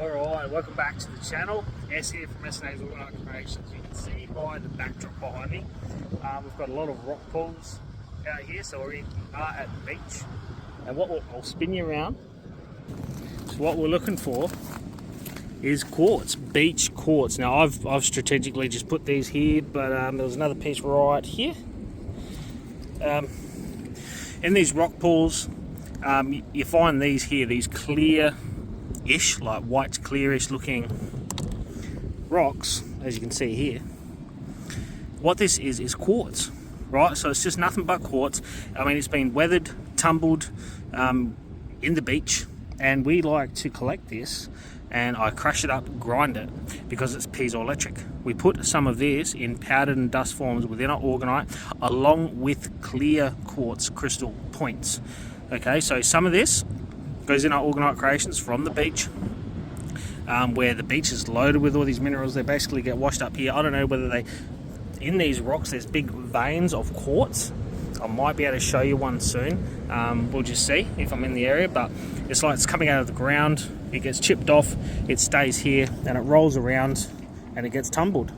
Alright, welcome back to the channel. S here from SNA's Organite Creations. You can see by the backdrop behind me, we've got a lot of rock pools out here, so we are at the beach. And I'll spin you around. So what we're looking for is quartz, beach quartz. Now I've strategically just put these here, but there was another piece right here. In these rock pools, you find these here, these clear-ish, like white clearish looking rocks, as you can see here. What this is quartz, right? So it's just nothing but quartz. I mean, it's been weathered, tumbled in the beach, and we like to collect this, and I crush it up, grind it, because it's piezoelectric. We put some of this in powdered and dust forms within our Orgonite, along with clear quartz crystal points. Okay, so some of this goes in our Orgonite creations from the beach, where the beach is loaded with all these minerals. They basically get washed up here. I don't know whether in these rocks there's big veins of quartz. I might be able to show you one soon. We'll just see if I'm in the area, but it's like it's coming out of the ground, it gets chipped off, it stays here, and it rolls around and it gets tumbled.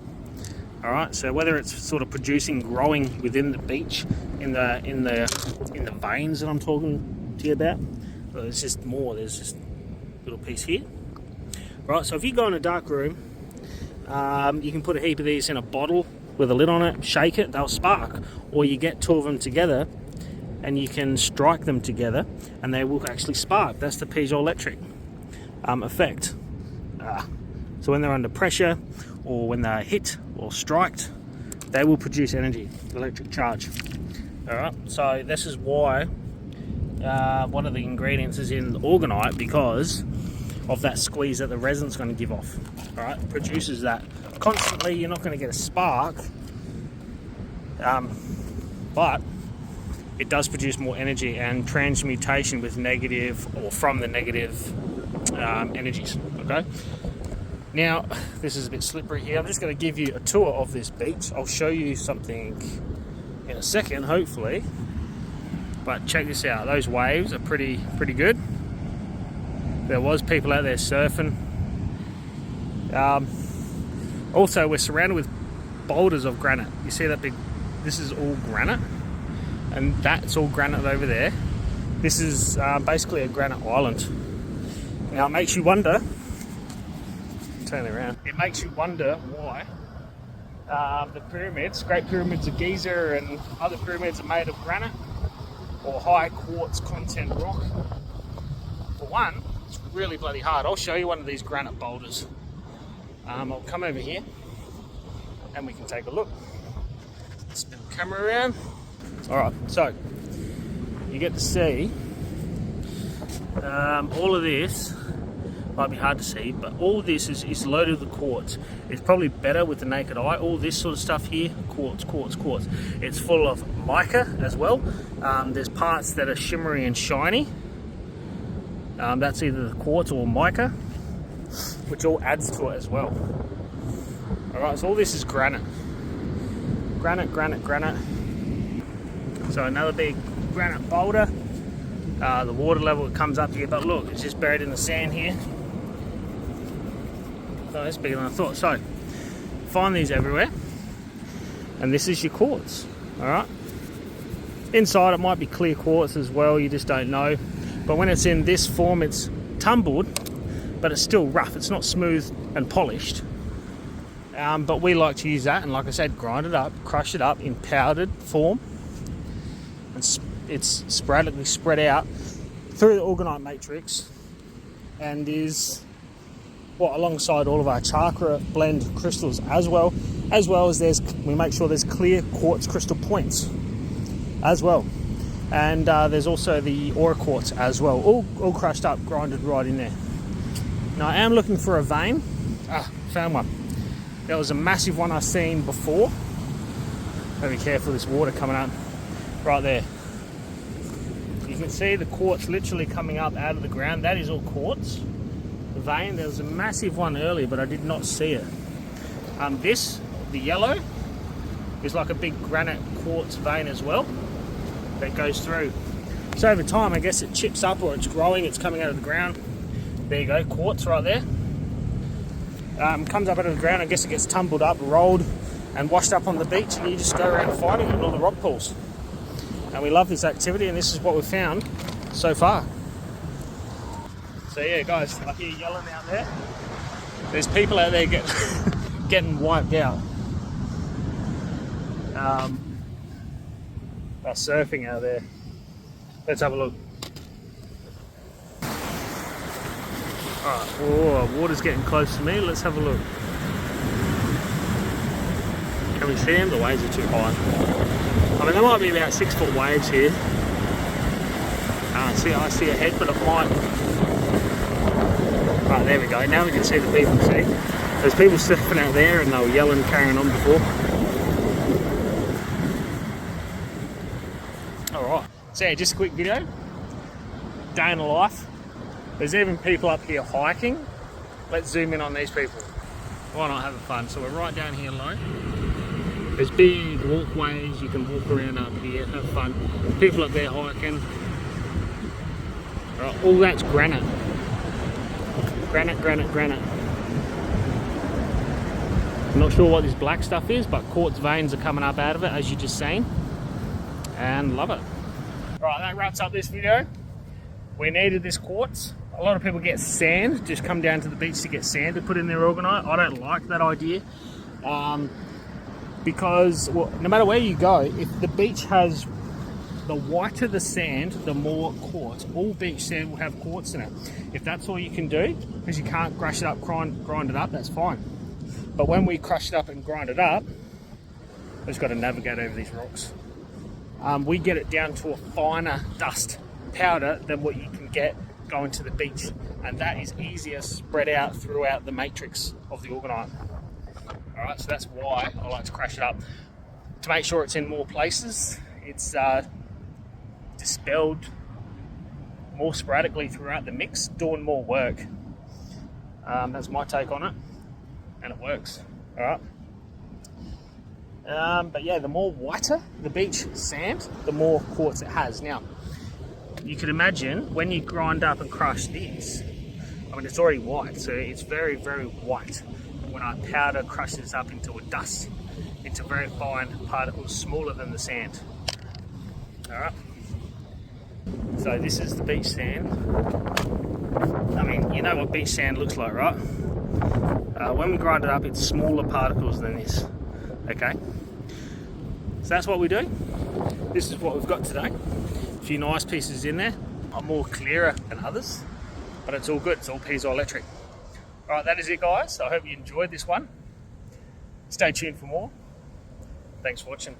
All right, so whether it's sort of growing within the beach in the veins that I'm talking to you about, well, there's just more. There's just a little piece here. Right, so if you go in a dark room, you can put a heap of these in a bottle with a lid on it, shake it, they'll spark. Or you get two of them together and you can strike them together and they will actually spark. That's the piezoelectric effect. So when they're under pressure or when they're hit or striked, they will produce energy, electric charge. All right, so this is why one of the ingredients is in the Orgonite, because of that squeeze that the resin's going to give off. All right, produces that constantly. You're not going to get a spark, but it does produce more energy and transmutation with negative or from the negative energies. Okay, now this is a bit slippery here. I'm just going to give you a tour of this beach. I'll show you something in a second, hopefully, but check this out. Those waves are pretty good. There was people out there surfing. Also, we're surrounded with boulders of granite. You see that big? This is all granite, and that's all granite over there. This is basically a granite island. Now it makes you wonder. Turn it around. It makes you wonder why the pyramids, Great Pyramids of Giza, and other pyramids are made of granite or high quartz content rock. For one, it's really bloody hard. I'll show you one of these granite boulders. I'll come over here and we can take a look. Spin the camera around. Alright, so you get to see all of this. Might be hard to see, but all this is loaded with quartz. It's probably better with the naked eye. All this sort of stuff here, quartz. It's full of mica as well. There's parts that are shimmery and shiny. That's either the quartz or mica, which all adds to it as well. Alright, so all this is granite. Granite. So another big granite boulder. The water level comes up here, but look, it's just buried in the sand here. Oh, that's bigger than I thought. So, find these everywhere. And this is your quartz. Alright. Inside it might be clear quartz as well, you just don't know. But when it's in this form, it's tumbled, but it's still rough. It's not smooth and polished. But we like to use that, and like I said, grind it up, crush it up in powdered form, and it's sporadically spread out through the Orgonite matrix, and is alongside all of our chakra blend crystals as well as we make sure there's clear quartz crystal points as well. And there's also the aura quartz as well, all crushed up, grinded right in there. Now I am looking for a vein. Found one. There was a massive one I've seen before. Gotta be careful, this water coming up right there. You can see the quartz literally coming up out of the ground. That is all quartz. The vein, there was a massive one earlier, but I did not see it. The yellow, is like a big granite quartz vein as well that goes through. So over time, I guess it chips up, or it's growing, it's coming out of the ground. There you go, quartz right there. comes up out of the ground. I guess it gets tumbled up, rolled and washed up on the beach, and you just go around finding it in all the rock pools. And we love this activity, and this is what we've found so far. So yeah guys, I hear yelling out there. There's people out there getting wiped out. They're surfing out there. Let's have a look. Alright, oh, water's getting close to me. Let's have a look. Can we see them? The waves are too high. I mean, there might be about 6 foot waves here. I see a head, but it might. Right, there we go. Now we can see the people. See? There's people surfing out there and they were yelling, carrying on before. Alright, so yeah, just a quick video. Day in the life. There's even people up here hiking. Let's zoom in on these people. Why not have fun? So we're right down here low. There's big walkways, you can walk around up here, have fun. People up there hiking. Right, all that's granite. Granite, granite, granite. I'm not sure what this black stuff is, but quartz veins are coming up out of it, as you just seen. And love it. Right, that wraps up this video. We needed this quartz. A lot of people get sand, just come down to the beach to get sand to put in their orgonite. I don't like that idea. Because well, no matter where you go, if the beach has, the whiter the sand, the more quartz. All beach sand will have quartz in it. If that's all you can do, because you can't crush it up, grind it up, that's fine. But when we crush it up and grind it up, we've just got to navigate over these rocks. We get it down to a finer dust powder than what you can get going to the beach, and that is easier spread out throughout the matrix of the orgonite. Alright, so that's why I like to crush it up, to make sure it's in more places. It's dispelled more sporadically throughout the mix, doing more work. That's my take on it, and it works. Alright. But yeah, the more whiter the beach sand, the more quartz it has. Now, you could imagine when you grind up and crush this, I mean, it's already white, so it's very, very white. When I powder crush this up into a dust, into very fine particles, smaller than the sand. Alright. So this is the beach sand. I mean, you know what beach sand looks like, right? When we grind it up, it's smaller particles than this. Okay. So that's what we do. This is what we've got today. A few nice pieces in there. I'm more clearer than others, but it's all good. It's all piezoelectric. Alright, that is it guys. I hope you enjoyed this one. Stay tuned for more. Thanks for watching.